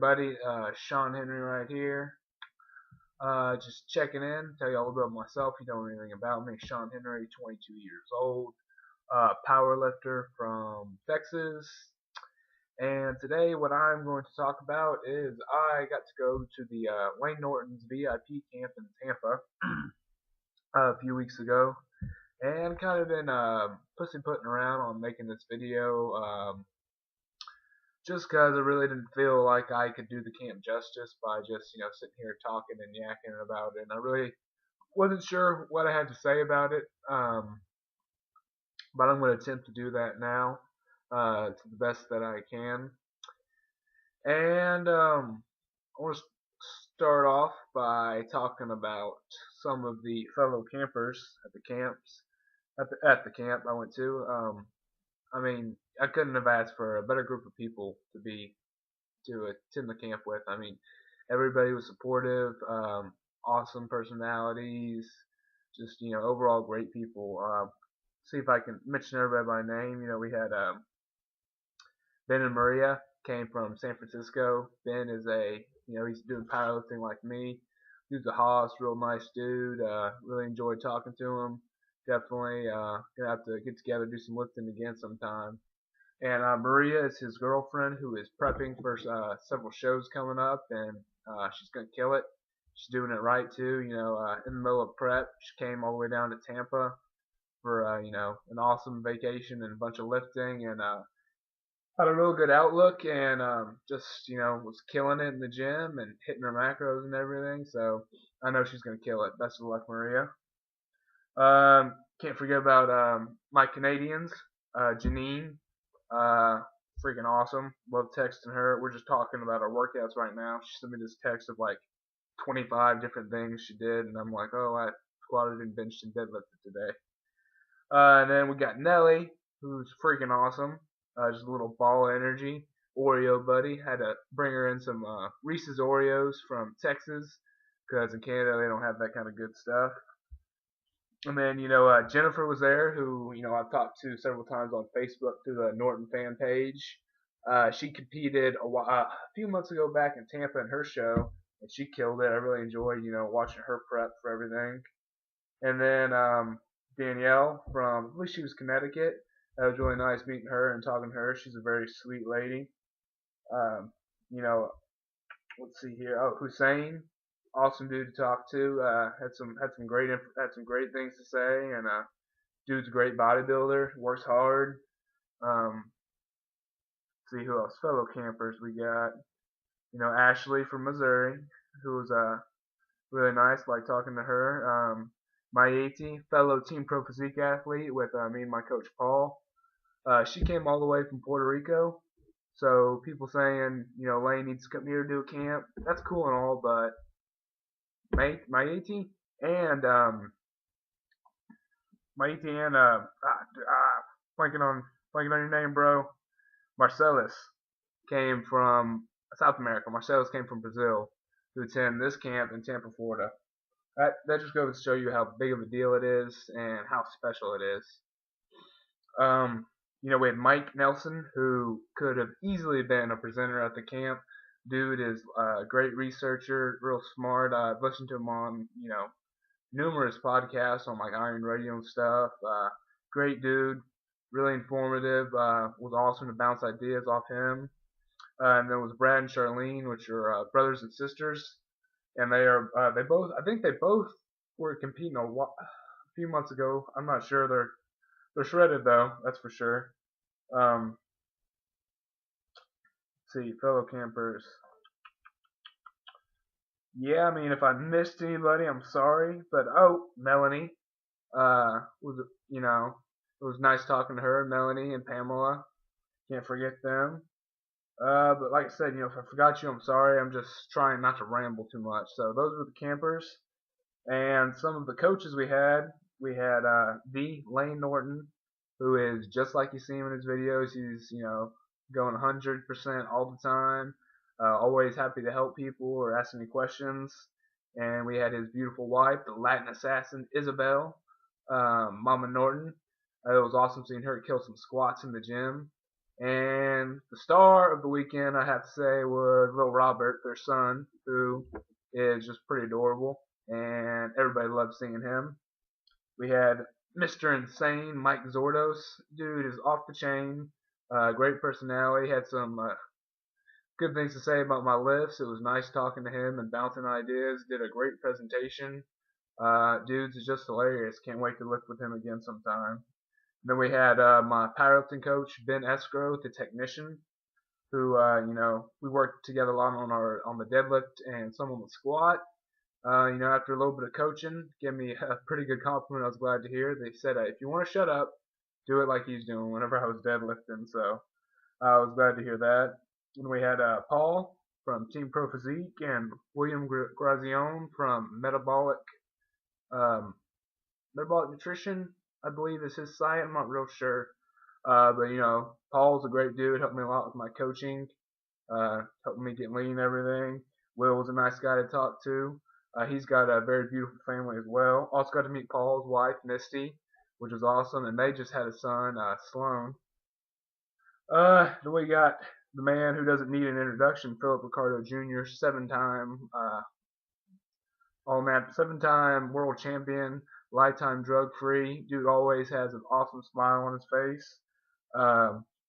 everybody? Sean Henry right here. Just checking in, tell you all about myself. If you don't know anything about me, Sean Henry, 22 years old, power lifter from Texas. And today, what I'm going to talk about is I got to go to the Layne Norton's VIP camp in Tampa a few weeks ago, and kind of been pussyfooting around on making this video. Just because I really didn't feel like I could do the camp justice by just, sitting here talking and yakking about it. And I really wasn't sure what I had to say about it, but I'm going to attempt to do that now to the best that I can. And I want to start off by talking about some of the fellow campers at the camps at the camp I went to. I mean, I couldn't have asked for a better group of people to attend the camp with. I mean, everybody was supportive, awesome personalities, just overall great people. See if I can mention everybody by name. We had Ben and Maria came from San Francisco. Ben is he's doing powerlifting like me. Dude's a hoss, real nice dude. Really enjoyed talking to him. Definitely gonna have to get together, do some lifting again sometime. And Maria is his girlfriend who is prepping for several shows coming up, and she's gonna kill it. She's doing it right too. In the middle of prep, she came all the way down to Tampa for an awesome vacation and a bunch of lifting, and had a real good outlook, and just was killing it in the gym and hitting her macros and everything. So I know she's gonna kill it. Best of luck, Maria. Can't forget about my Canadians, Janine. Freaking awesome. Love texting her. We're just talking about our workouts right now. She sent me this text of like 25 different things she did, and I'm like, oh, I squatted and benched and deadlifted today. And then we got Nelly, who's freaking awesome. Just a little ball of energy. Oreo buddy. Had to bring her in some Reese's Oreos from Texas, because in Canada they don't have that kind of good stuff. And then, Jennifer was there, who, I've talked to several times on Facebook through the Norton fan page. She competed a few months ago back in Tampa in her show, and she killed it. I really enjoyed, watching her prep for everything. And then Danielle from, I believe she was Connecticut. It was really nice meeting her and talking to her. She's a very sweet lady. Let's see here. Oh, Hussein, awesome dude to talk to. Had some great things to say, and dude's a great bodybuilder. Works hard. See who else? Fellow campers we got. Ashley from Missouri, who was really nice. Like talking to her. Mayeti, fellow Team Pro Physique athlete with me and my coach Paul. She came all the way from Puerto Rico. So people saying, Layne needs to come here to do a camp. That's cool and all, but Mayeti and blanking on your name, bro. Marcellus came from South America. Marcellus came from Brazil to attend this camp in Tampa, Florida. That just goes to show you how big of a deal it is and how special it is. We had Mike Nelson, who could have easily been a presenter at the camp. Dude is a great researcher, real smart. I've listened to him on, numerous podcasts on like Iron Radio and stuff. Great dude, really informative. Was awesome to bounce ideas off him. And then was Brad and Charlene, which are brothers and sisters, and I think they both were competing a few months ago. I'm not sure. They're shredded though, that's for sure. Let's see, fellow campers. Yeah, I mean, if I missed anybody, I'm sorry. But Melanie, it was nice talking to her. Melanie and Pamela, can't forget them. But like I said, if I forgot you, I'm sorry. I'm just trying not to ramble too much. So those were the campers, and some of the coaches we had. We had the Layne Norton, who is just like you see him in his videos. He's going 100% all the time. Always happy to help people or ask any questions. And we had his beautiful wife, the Latin assassin Isabel, Mama Norton. It was awesome seeing her kill some squats in the gym. And the star of the weekend, I have to say, was little Robert, their son, who is just pretty adorable, and everybody loved seeing him. We had Mr. Insane, Mike Zordos. Dude is off the chain. Great personality. Had some good things to say about my lifts. It was nice talking to him and bouncing ideas. Did a great presentation. Dudes is just hilarious. Can't wait to lift with him again sometime. Then we had my powerlifting coach Ben Escrow, the technician, who we worked together a lot on the deadlift and some on the squat. After a little bit of coaching, gave me a pretty good compliment. I was glad to hear. They said, if you want to shut up, do it like he's doing whenever I was deadlifting. So I was glad to hear that. And we had Paul from Team Pro Physique and William Grazione from Metabolic Nutrition, I believe is his site. I'm not real sure. But Paul's a great dude. Helped me a lot with my coaching. Helped me get lean and everything. Will was a nice guy to talk to. He's got a very beautiful family as well. Also got to meet Paul's wife, Misty, which was awesome. And they just had a son, Sloan. Then we got the man who doesn't need an introduction, Philip Ricardo Jr., seven-time world champion, lifetime drug-free. Dude always has an awesome smile on his face.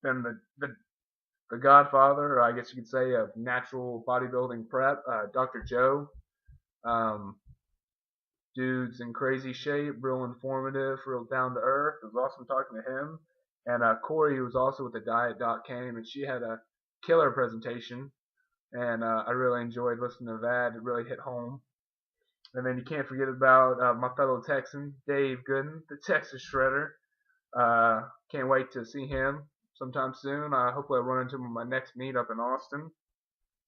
Then the godfather, or I guess you could say, of natural bodybuilding prep, Dr. Joe. Dude's in crazy shape, real informative, real down to earth. It was awesome talking to him. And Corey, who was also with the Diet Doc, came, and she had a killer presentation. And I really enjoyed listening to that. It really hit home. And then you can't forget about my fellow Texan, Dave Gooden, the Texas Shredder. Can't wait to see him sometime soon. Hopefully I'll run into him in my next meetup in Austin.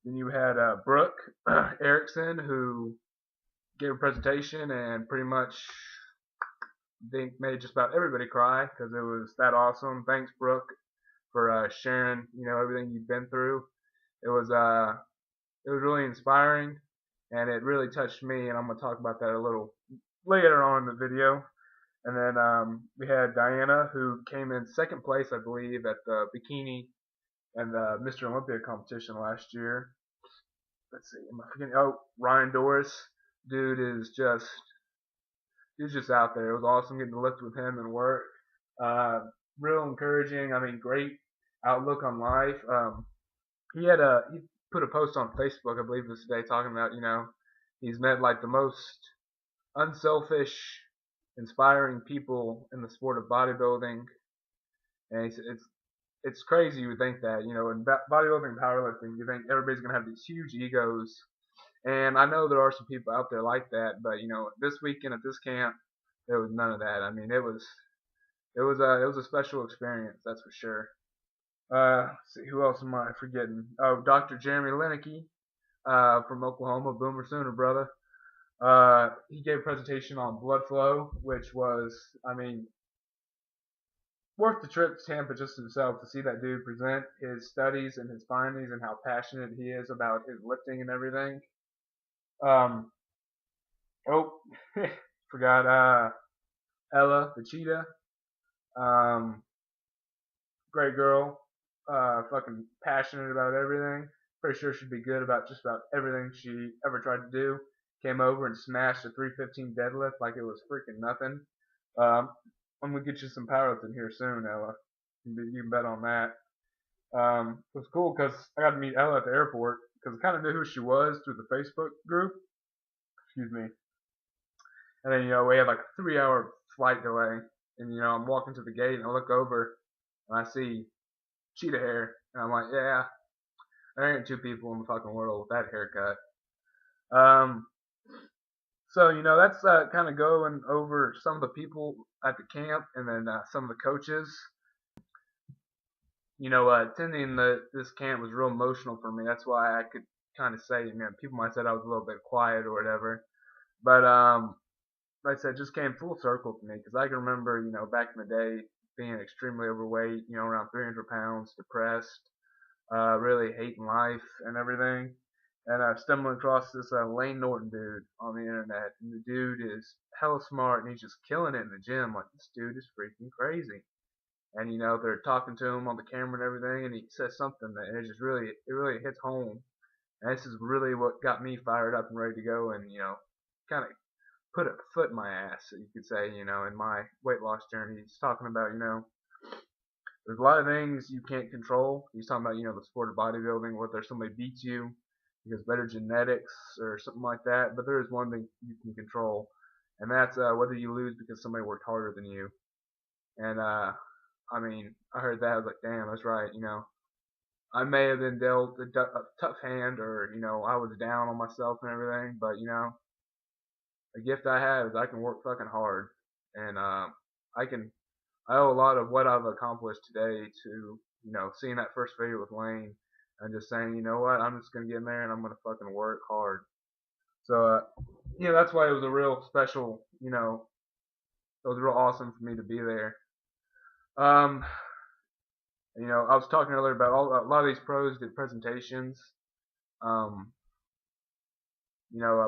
Then you had Brooke Erickson, who gave a presentation and pretty much made just about everybody cry because it was that awesome. Thanks, Brooke, for sharing everything you've been through. It was really inspiring, and it really touched me, and I'm going to talk about that a little later on in the video. And then we had Diana, who came in second place, I believe, at the bikini and the Mr. Olympia competition last year. Let's see, am I forgetting? Oh, Ryan Doris. Dude's just out there. It was awesome getting to lift with him and work. Real encouraging. I mean, great outlook on life. He put a post on Facebook, I believe, this day, talking about he's met like the most unselfish, inspiring people in the sport of bodybuilding, and it's crazy you would think that in bodybuilding and powerlifting you think everybody's gonna have these huge egos, and I know there are some people out there like that, but this weekend at this camp there was none of that. I mean, it was a special experience, that's for sure. Let's see, who else am I forgetting? Oh, Dr. Jeremy Lineky from Oklahoma, Boomer Sooner brother. He gave a presentation on blood flow, which was, I mean, worth the trip to Tampa just himself to see that dude present his studies and his findings and how passionate he is about his lifting and everything. Forgot Ella, the cheetah. Great girl. Fucking passionate about everything. Pretty sure she'd be good about just about everything she ever tried to do. Came over and smashed a 315 deadlift like it was freaking nothing. I'm gonna get you some powerlifting here soon, Ella. You can bet on that. It was cool because I got to meet Ella at the airport because I kind of knew who she was through the Facebook group. Excuse me. And then we had like a 3-hour flight delay, and I'm walking to the gate and I look over and I see cheetah hair, and I'm like, yeah, there ain't two people in the fucking world with that haircut. So that's kind of going over some of the people at the camp, and then some of the coaches. Attending this camp was real emotional for me. That's why I could kind of say, people might have said I was a little bit quiet or whatever, but like I said, it just came full circle for me because I can remember, back in the day being extremely overweight, around 300 pounds, depressed, really hating life and everything. And I stumbled across this Layne Norton dude on the internet, and the dude is hella smart, and he's just killing it in the gym. Like, this dude is freaking crazy. and they're talking to him on the camera and everything, and he says something that it just really hits home. And this is really what got me fired up and ready to go, and kind of put a foot in my ass, you could say, in my weight loss journey. He's talking about, there's a lot of things you can't control. He's talking about, the sport of bodybuilding, whether somebody beats you because better genetics or something like that. But there is one thing you can control, and that's whether you lose because somebody worked harder than you. And I mean, I heard that, I was like, damn, that's right. I may have been dealt a tough hand, or I was down on myself and everything, but the gift I have is I can work fucking hard, and I owe a lot of what I've accomplished today to seeing that first video with Layne and just saying, you know what, I'm just gonna get in there and I'm gonna fucking work hard. So that's why it was a real special, it was real awesome for me to be there. Um, I was talking earlier about a lot of these pros did presentations. Um,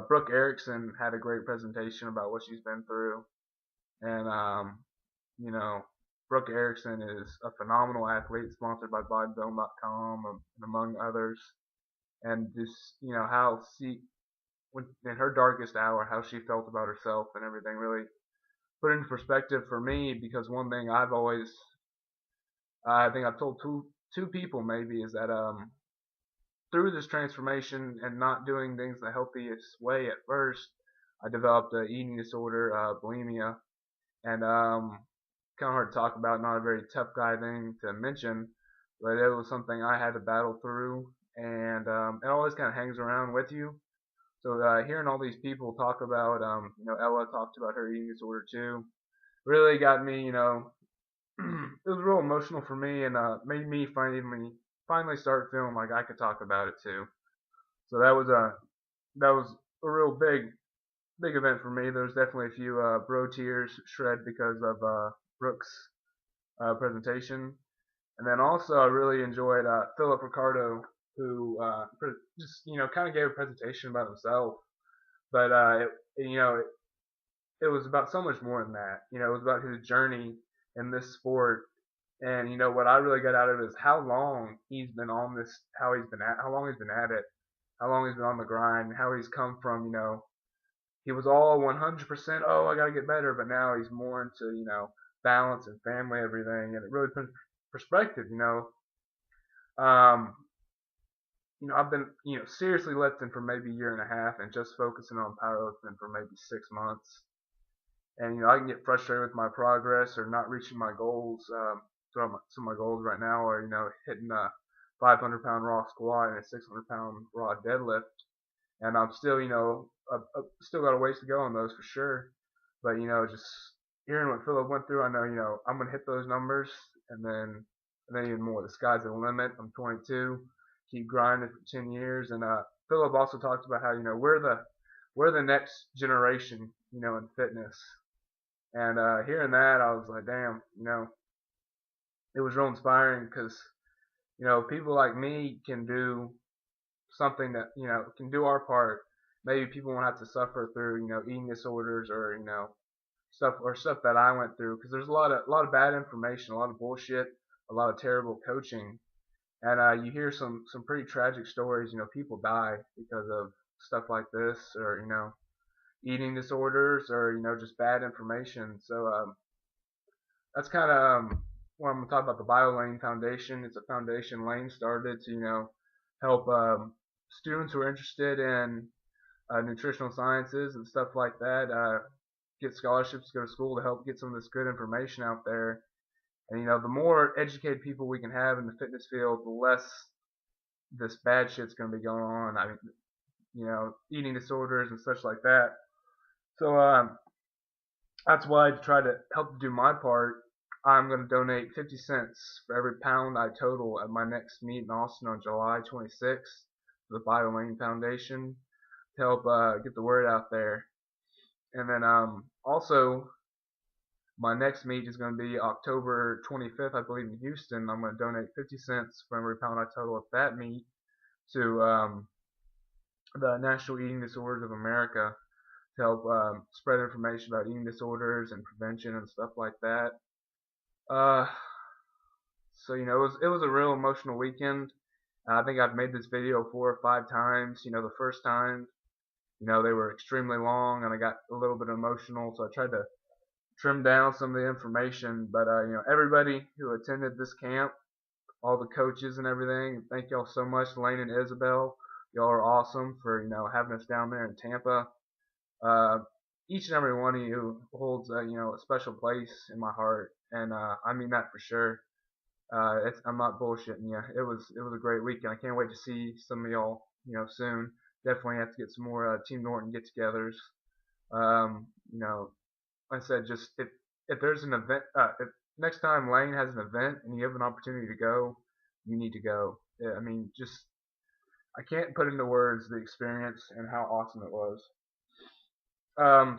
Brooke Erickson had a great presentation about what she's been through, and you know, Brooke Erickson is a phenomenal athlete, sponsored by bodybuilding.com and among others. And just how when in her darkest hour, how she felt about herself and everything really put into perspective for me. Because one thing I've always, I think I've told two people maybe, is that through this transformation and not doing things the healthiest way at first, I developed an eating disorder, bulimia, and kind of hard to talk about, not a very tough guy thing to mention, but it was something I had to battle through, and it always kind of hangs around with you. So hearing all these people talk about, Ella talked about her eating disorder too, really got me, it was real emotional for me, and made me finally start feeling like I could talk about it too. So that was a real big event for me. There was definitely a few bro tears shed because of Brooks' presentation, and then also I really enjoyed Philip Ricardo, who just kind of gave a presentation about himself, but it was about so much more than that. It was about his journey in this sport, and what I really got out of it is how long he's been on this, how long he's been at it, how long he's been on the grind, how he's come from he was all 100%, oh, I gotta get better, but now he's more into balance and family, everything, and it really puts perspective. Um, I've been seriously lifting for maybe a year and a half, and just focusing on powerlifting for maybe 6 months. And I can get frustrated with my progress or not reaching my goals. Some of my goals right now are hitting a 500-pound raw squat and a 600-pound raw deadlift, and I'm still I've still got a ways to go on those for sure. But just hearing what Philip went through, I know I'm gonna hit those numbers, and then even more. The sky's the limit. I'm 22. Keep grinding for 10 years, and Philip also talked about how we're the next generation, in fitness. And hearing that, I was like, damn, it was real inspiring because people like me can do something that can do our part. Maybe people won't have to suffer through eating disorders or stuff that I went through, because there's a lot of bad information, a lot of bullshit, a lot of terrible coaching, and you hear some pretty tragic stories. People die because of stuff like this, or eating disorders, or just bad information. So that's kind of what I'm going to talk about. The BioLayne Foundation. It's a foundation Layne started to help students who are interested in nutritional sciences and stuff like that get scholarships to go to school to help get some of this good information out there. And the more educated people we can have in the fitness field, the less this bad shit's going to be going on. I mean, eating disorders and such like that. So that's why, to try to help do my part, I'm going to donate 50 cents for every pound I total at my next meet in Austin on July 26th to the BioLayne Foundation to help get the word out there. And then also, my next meet is going to be October 25th, I believe, in Houston. I'm going to donate 50 cents for every pound I total at that meet to the National Eating Disorders of America to help spread information about eating disorders and prevention and stuff like that. So it was a real emotional weekend. I think I've made this video 4 or 5 times. The first time, they were extremely long, and I got a little bit emotional, so I tried to trim down some of the information. But everybody who attended this camp, all the coaches and everything, thank y'all so much, Layne and Isabel. Y'all are awesome for having us down there in Tampa. Uh, each and every one of you holds a special place in my heart, and I mean that for sure. I'm not bullshitting you. It was a great weekend. I can't wait to see some of y'all soon. Definitely have to get some more Team Norton get-togethers. Um, you know, like I said, just if there's an event, if next time Layne has an event and you have an opportunity to go, you need to go. Yeah, I mean, just I can't put into words the experience and how awesome it was.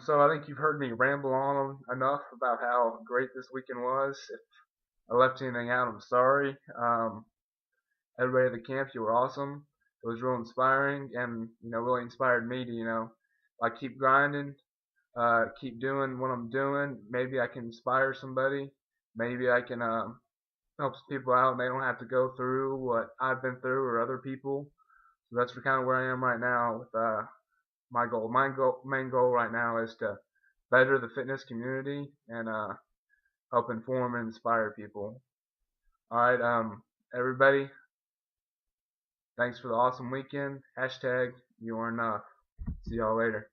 So I think you've heard me ramble on enough about how great this weekend was. If I left anything out, I'm sorry. Everybody at the camp, you were awesome. It was real inspiring, and really inspired me to like keep grinding, keep doing what I'm doing. Maybe I can inspire somebody. Maybe I can help some people out, and they don't have to go through what I've been through or other people. So that's kind of where I am right now with my goal. Main goal right now is to better the fitness community and help inform and inspire people. All right, everybody, thanks for the awesome weekend. Hashtag you are enough. See y'all later.